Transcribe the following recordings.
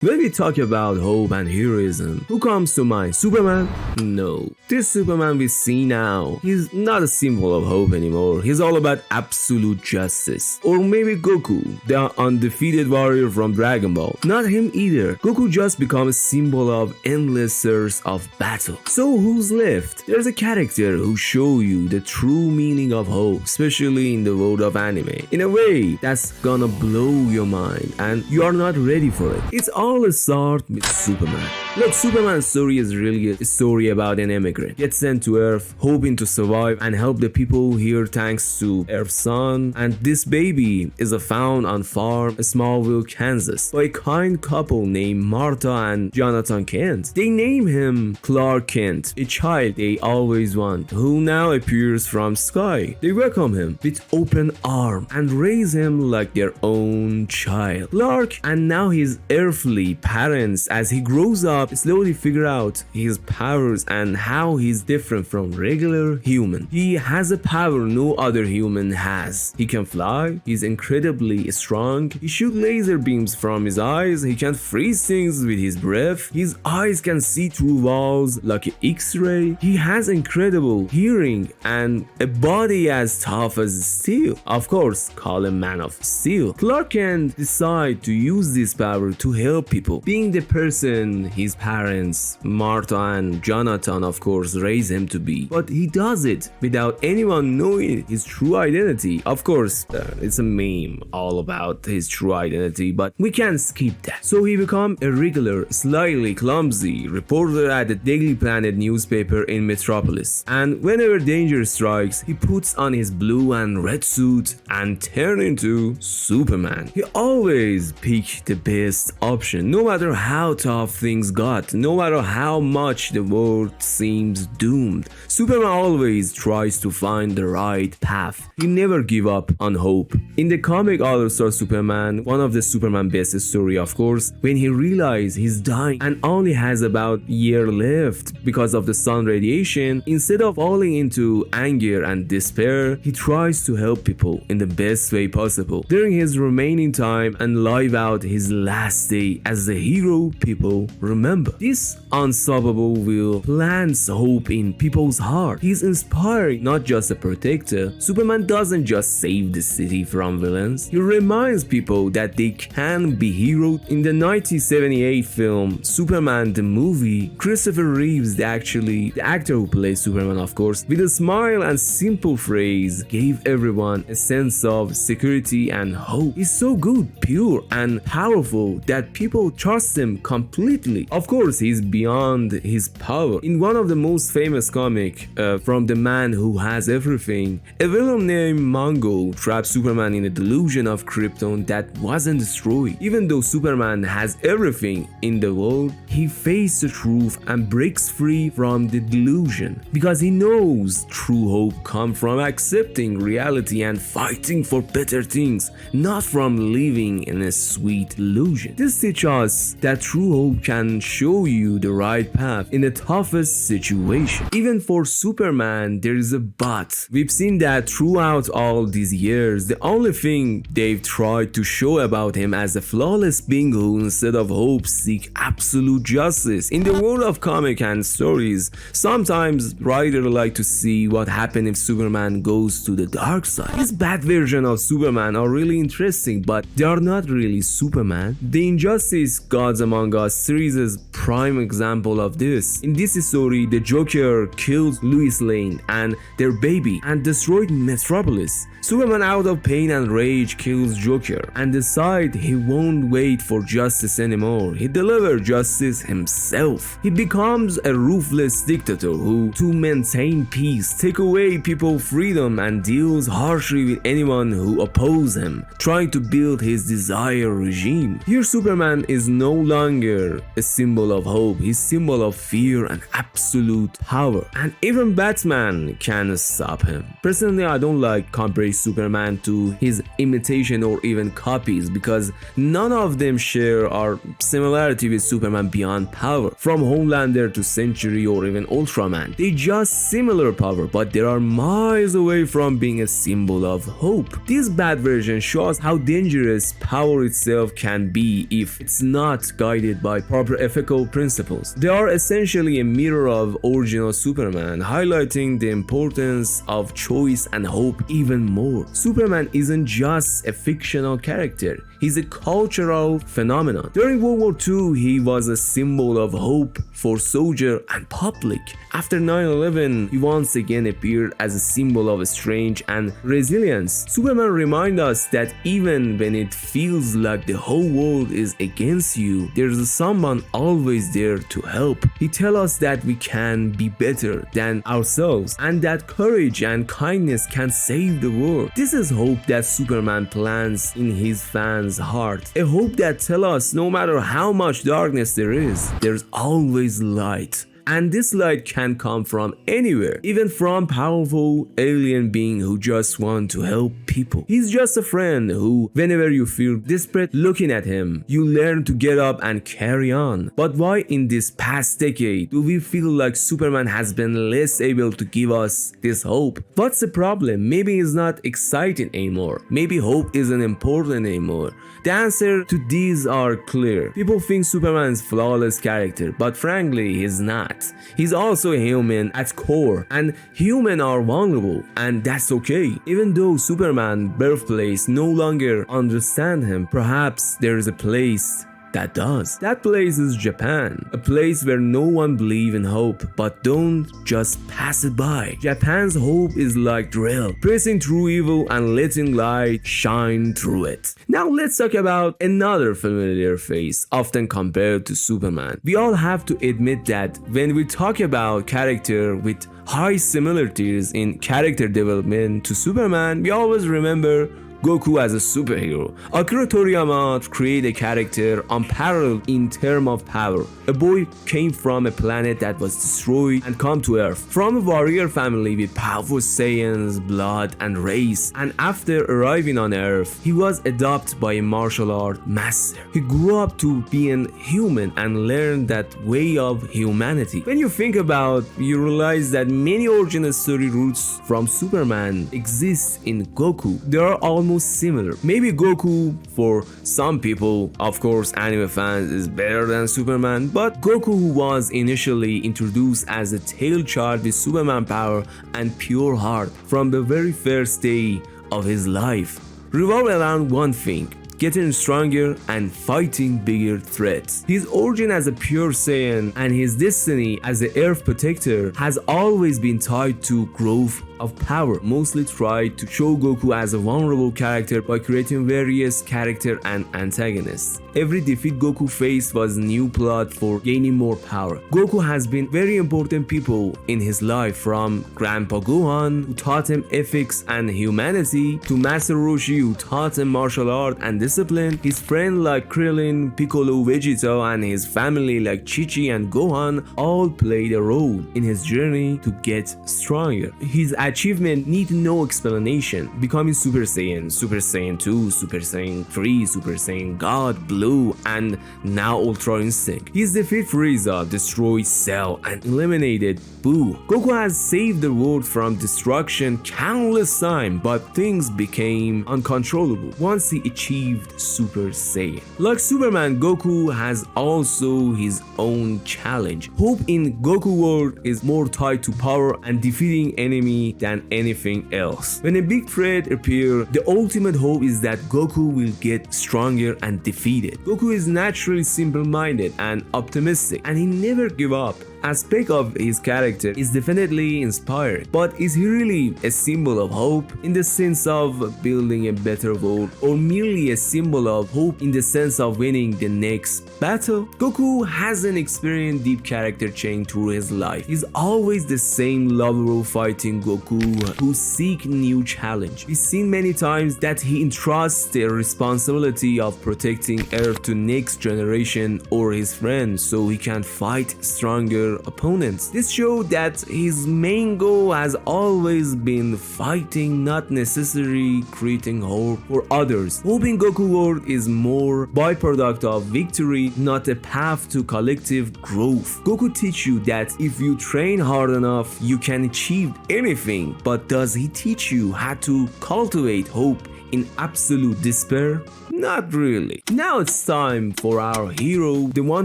When we talk about hope and heroism, who comes to mind? Superman? No. This Superman we see now, he's not a symbol of hope anymore. He's all about absolute justice. Or maybe Goku, the undefeated warrior from Dragon Ball. Not him either. Goku just become a symbol of endless thirst of battle. So who's left? There's a character who show you the true meaning of hope, especially in the world of anime. In a way that's gonna blow your mind and you are not ready for it. It's all start with Superman. Look, Superman's story is really a story about an immigrant. Gets sent to Earth, hoping to survive and help the people here thanks to Earth's sun. And this baby is found on farm Smallville, Kansas by a kind couple named Martha and Jonathan Kent. They name him Clark Kent, a child they always want, who now appears from sky. They welcome him with open arms and raise him like their own child. Clark and now his earthly parents, as he grows up, slowly figure out his powers and how he's different from regular human. He has a power no other human has. He can fly, he's incredibly strong, he shoots laser beams from his eyes, he can freeze things with his breath, his eyes can see through walls like an X-ray, he has incredible hearing and a body as tough as steel. Of course, call him Man of Steel. Clark can decide to use this power to help people, being the person his parents, Martha and Jonathan of course, raise him to be. But he does it without anyone knowing his true identity. Of course, it's a meme all about his true identity, but we can't skip that. So he becomes a regular, slightly clumsy reporter at the Daily Planet newspaper in Metropolis. And whenever danger strikes, he puts on his blue and red suit and turns into Superman. He always picks the best option, no matter how tough things got, no matter how much the world seems doomed. Superman always tries to find the right path. He never give up on hope. In the comic All-Star Superman, one of the Superman best story of course, when he realizes he's dying and only has about a year left because of the sun radiation, instead of falling into anger and despair, he tries to help people in the best way possible during his remaining time and live out his last day as the hero people remember. This unstoppable will plants hope in people's heart. He's inspiring, not just a protector. Superman doesn't just save the city from villains, he reminds people that they can be heroes. In the 1978 film Superman the movie, Christopher Reeves, the actor who plays Superman of course, with a smile and simple phrase gave everyone a sense of security and hope. He's so good, pure and powerful that people trust him completely. Of course, he's beyond his power. In one of the most famous comic from the man who has everything, a villain named Manga trapped Superman in a delusion of Krypton that wasn't destroyed. Even though Superman has everything in the world, he faces the truth and breaks free from the delusion because he knows true hope comes from accepting reality and fighting for better things, not from living in a sweet illusion. This teaches us that true hope can show you the right path in the toughest situation. Even for Superman, there is a but. We've seen that throughout all these years, the only thing they've tried to show about him as a flawless being who instead of hope seek absolute justice. In the world of comic and stories, sometimes writers like to see what happens if Superman goes to the dark side. These bad versions of Superman are really interesting, but they are not really Superman. The Injustice Gods Among Us series is prime example of this. In this story, the Joker kills Lois Lane and their baby and destroyed Metropolis. Superman, out of pain and rage, kills Joker and decides he won't wait for justice anymore. He delivers justice himself. He becomes a ruthless dictator who, to maintain peace, takes away people's freedom and deals harshly with anyone who opposes him, trying to build his desired regime. Here Superman is no longer a symbol of hope, his symbol of fear and absolute power. And even Batman can stop him. Personally, I don't like comparing Superman to his imitation or even copies because none of them share our similarity with Superman beyond power. From Homelander to Century or even Ultraman, they just similar power, but they are miles away from being a symbol of hope. This bad version shows how dangerous power itself can be if it's not guided by proper ethical principles. They are essentially a mirror of original Superman, highlighting the importance of choice and hope even more. Superman isn't just a fictional character, he's a cultural phenomenon. During World War II, he was a symbol of hope for soldier and public. After 9/11, he once again appeared as a symbol of strength and resilience. Superman reminds us that even when it feels like the whole world is against you, there's someone always there to help. He tells us that we can be better than ourselves and that courage and kindness can save the world. This is hope that Superman plants in his fans' heart. A hope that tells us no matter how much darkness there is, there's always light. And this light can come from anywhere, even from powerful alien beings who just want to help people. He's just a friend who, whenever you feel desperate looking at him, you learn to get up and carry on. But why in this past decade do we feel like Superman has been less able to give us this hope? What's the problem? Maybe he's not exciting anymore. Maybe hope isn't important anymore. The answer to these are clear. People think Superman is a flawless character, but frankly, he's not. He's also a human at core, and humans are vulnerable, and that's okay. Even though Superman's birthplace no longer understand him, perhaps there is a place that does. That place is Japan, a place where no one believes in hope, but don't just pass it by. Japan's hope is like drill, pressing through evil and letting light shine through it. Now let's talk about another familiar face, often compared to Superman. We all have to admit that when we talk about character with high similarities in character development to Superman, we always remember Goku as a superhero. Akira Toriyama created a character unparalleled in terms of power. A boy came from a planet that was destroyed and come to Earth. From a warrior family with powerful Saiyans, blood and race. And after arriving on Earth, he was adopted by a martial art master. He grew up to being human and learned that way of humanity. When you think about, you realize that many origin story roots from Superman exist in Goku. They are almost similar. Maybe Goku, for some people, of course anime fans, is better than Superman, but Goku was initially introduced as a tail child with Superman power and pure heart from the very first day of his life, revolved around one thing: getting stronger and fighting bigger threats. His origin as a pure Saiyan and his destiny as the Earth Protector has always been tied to growth of power, mostly tried to show Goku as a vulnerable character by creating various character and antagonists. Every defeat Goku faced was a new plot for gaining more power. Goku has been very important people in his life, from Grandpa Gohan, who taught him ethics and humanity, to Master Roshi, who taught him martial art and discipline. His friends like Krillin, Piccolo, Vegeta, and his family like Chi-Chi and Gohan all played a role in his journey to get stronger. His achievement need no explanation. Becoming Super Saiyan, Super Saiyan 2, Super Saiyan 3, Super Saiyan God, Blue, and now Ultra Instinct. His defeat Frieza, destroyed Cell, and eliminated Boo. Goku has saved the world from destruction countless times, but things became uncontrollable once he achieved Super Saiyan. Like Superman, Goku has also his own challenge. Hope in Goku world is more tied to power and defeating enemy than anything else. When a big threat appears, the ultimate hope is that Goku will get stronger and defeat it. Goku is naturally simple-minded and optimistic, and he never gives up. aspect of his character is definitely inspiring. But is he really a symbol of hope in the sense of building a better world, or merely a symbol of hope in the sense of winning the next battle? Goku hasn't experienced deep character change through his life. He's always the same lovable fighting Goku who seek new challenge. We've seen many times that he entrusts the responsibility of protecting Earth to next generation or his friends so he can fight stronger opponents. This shows that his main goal has always been fighting, not necessarily creating hope for others. Hope in Goku world is more byproduct of victory, not a path to collective growth. Goku teach you that if you train hard enough, you can achieve anything, but does he teach you how to cultivate hope in absolute despair? Not really. Now it's time for our hero, the one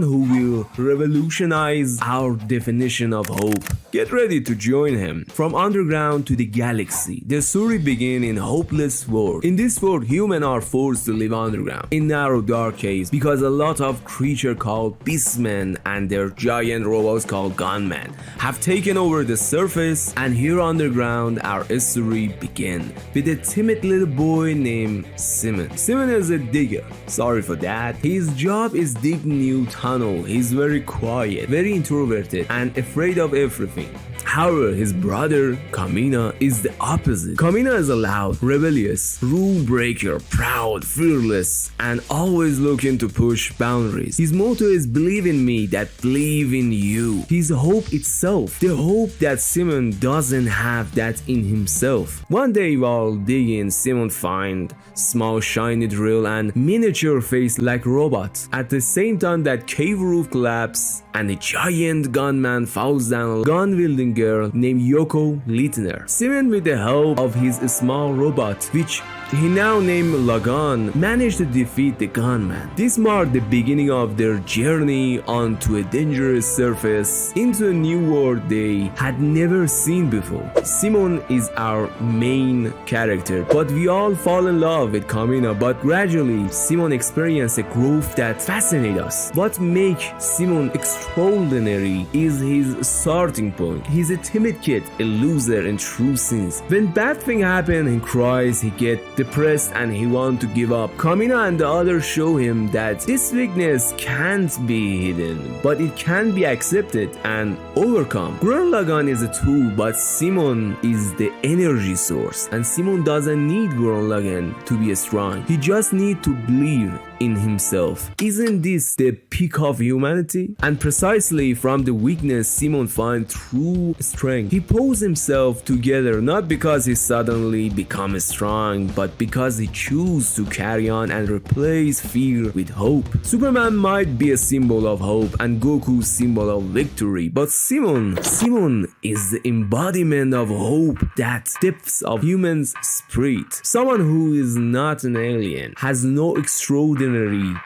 who will revolutionize our definition of hope. Get ready to join him. From underground to the galaxy, the story begins in a hopeless world. In this world, humans are forced to live underground, in narrow dark caves, because a lot of creatures called beastmen and their giant robots called gunmen have taken over the surface, and here underground our story begins with a timid little boy named Simon. Simon is a digger. Sorry for that. His job is dig new tunnel. He's very quiet, very introverted, and afraid of everything. However, his brother Kamina is the opposite. Kamina is a loud, rebellious, rule breaker, proud, fearless, and always looking to push boundaries. His motto is "Believe in me that believe in you." His hope itself, the hope that Simon doesn't have that in himself. One day while digging, Simon finds small shiny drill and miniature face like robots. At the same time that cave roof collapses and a giant gunman falls down, a gun-wielding girl named Yoko Littner. Simon, with the help of his small robot, which he now named Lagann, managed to defeat the gunman. This marked the beginning of their journey onto a dangerous surface into a new world they had never seen before. Simon is our main character, but we all fall in love with Kamina, but gradually Simon experienced a growth that fascinates us. What makes Simon extraordinary is his starting point. He's a timid kid, a loser in true sense. When bad things happen, he cries, he gets depressed, and he wants to give up. Kamina and the others show him that this weakness can't be hidden, but it can be accepted and overcome. Gurren Lagann is a tool, but Simon is the energy source, and Simon doesn't need Gurren Lagann to be strong. He just needs to believe in himself. Isn't this the peak of humanity? And precisely from the weakness, Simon finds true strength. He pulls himself together not because he suddenly becomes strong, but because he chooses to carry on and replace fear with hope. Superman might be a symbol of hope and Goku symbol of victory, but Simon is the embodiment of hope, that depths of human's spirit. Someone who is not an alien, has no extraordinary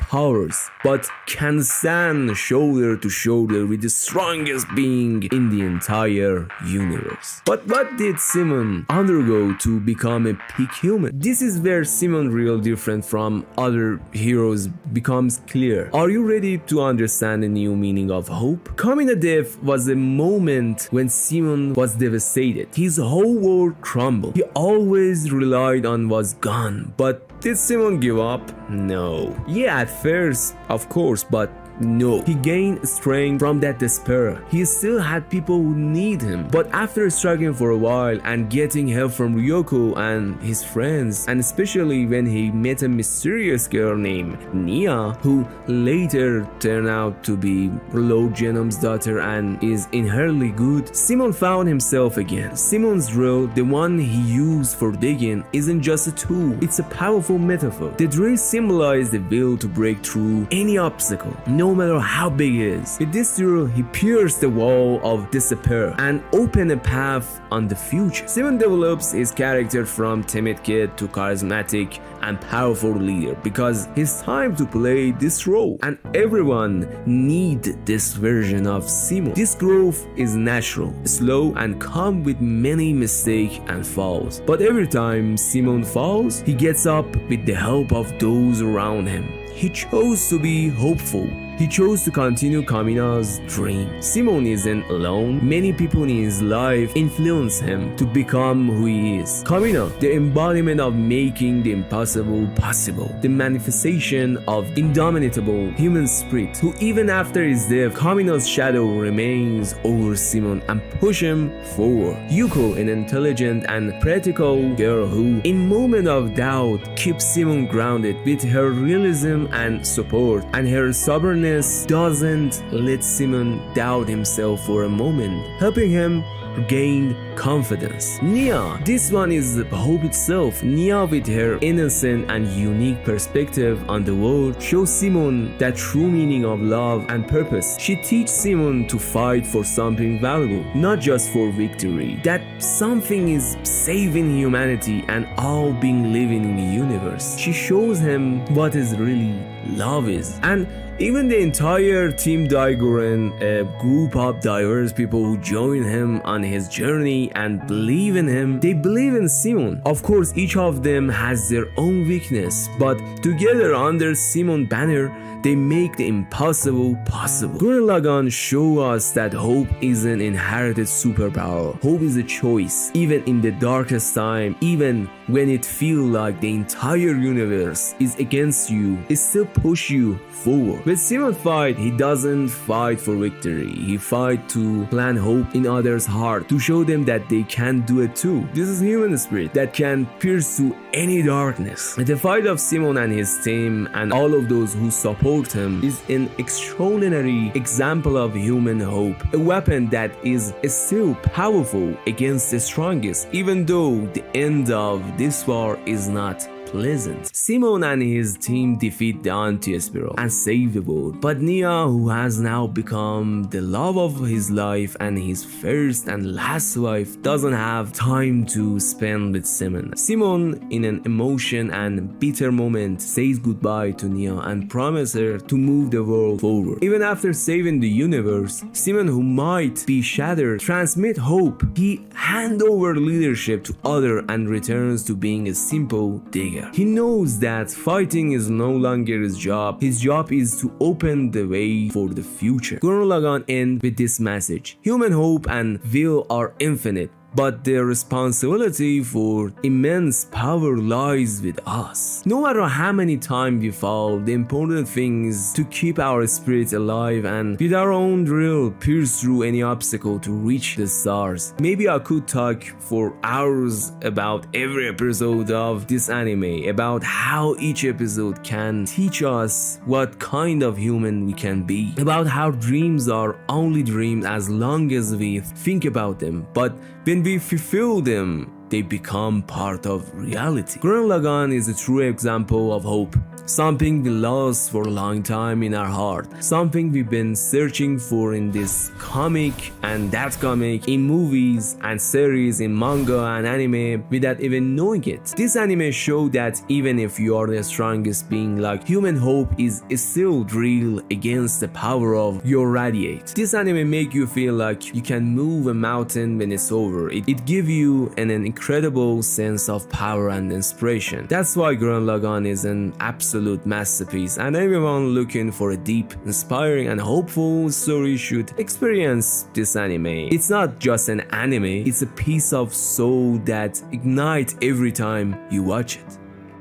powers, but can stand shoulder to shoulder with the strongest being in the entire universe. But what did Simon undergo to become a peak human? This is where Simon real different from other heroes becomes clear. Are you ready to understand the new meaning of hope? Kamina death was a moment when Simon was devastated. His whole world crumbled. He always relied on was gone, but did Simon give up? No. Yeah, at first, of course, but no. He gained strength from that despair. He still had people who need him. But after struggling for a while and getting help from Ryoko and his friends, and especially when he met a mysterious girl named Nia, who later turned out to be Lord Genom's daughter and is inherently good, Simon found himself again. Simon's drill, the one he used for digging, isn't just a tool, it's a powerful metaphor. The drill symbolizes the will to break through any obstacle, no matter how big it is. With this drill, he pierced the wall of despair and opened a path on the future. Simon develops his character from timid kid to charismatic and powerful leader because it's time to play this role, and everyone needs this version of Simon. This growth is natural, slow, and come with many mistakes and falls. But every time Simon falls, he gets up with the help of those around him. He chose to be hopeful. He chose to continue Kamina's dream. Simon isn't alone. Many people in his life influence him to become who he is. Kamina, the embodiment of making the impossible possible, the manifestation of indomitable human spirit, who even after his death, Kamina's shadow remains over Simon and push him forward. Yuko, an intelligent and practical girl who, in moment of doubt, keeps Simon grounded with her realism and support, and her stubbornness doesn't let Simon doubt himself for a moment, helping him gain confidence. Nia, this one is hope itself. Nia, with her innocent and unique perspective on the world, shows Simon the true meaning of love and purpose. She teaches Simon to fight for something valuable, not just for victory. That something is saving humanity and all being living in the universe. She shows him what is really love is. And even the entire Team Daiguren, a group of diverse people who join him on his journey and believe in him, they believe in Simon. Of course, each of them has their own weakness, but together under Simon banner, they make the impossible possible. Gurren Lagann show us that hope is an inherited superpower. Hope is a choice. Even in the darkest time, even when it feels like the entire universe is against you, it still push you forward. When Simon fight, he doesn't fight for victory. He fight to plant hope in others' heart, to show them that they can do it too. This is human spirit that can pierce through any darkness. The fight of Simon and his team and all of those who support him is an extraordinary example of human hope, a weapon that is still powerful against the strongest, even though the end of this war is not pleasant. Simon and his team defeat the anti-spiral and save the world, but Nia, who has now become the love of his life and his first and last wife, doesn't have time to spend with Simon. Simon, in an emotion and bitter moment, says goodbye to Nia and promises her to move the world forward. Even after saving the universe, Simon, who might be shattered, transmits hope. He hands over leadership to others and returns to being a simple digger. He knows that fighting is no longer his job. His job is to open the way for the future. Gurren Lagann ends with this message: human hope and will are infinite, but their responsibility for immense power lies with us. No matter how many times we fall, the important thing is to keep our spirits alive and with our own drill pierce through any obstacle to reach the stars. Maybe I could talk for hours about every episode of this anime, about how each episode can teach us what kind of human we can be, about how dreams are only dreams as long as we think about them, but when we fulfill them, they become part of reality. Gurren Lagann is a true example of hope. Something we lost for a long time in our heart. Something we've been searching for in this comic and that comic, in movies and series, in manga and anime, without even knowing it. This anime showed that even if you are the strongest being, like human hope is still real against the power of your radiate. This anime make you feel like you can move a mountain when it's over. It gives you an incredible sense of power and inspiration. That's why Gurren Lagann is an absolute masterpiece, and everyone looking for a deep, inspiring and hopeful story should experience this anime. It's not just an anime, it's a piece of soul that ignites every time you watch it.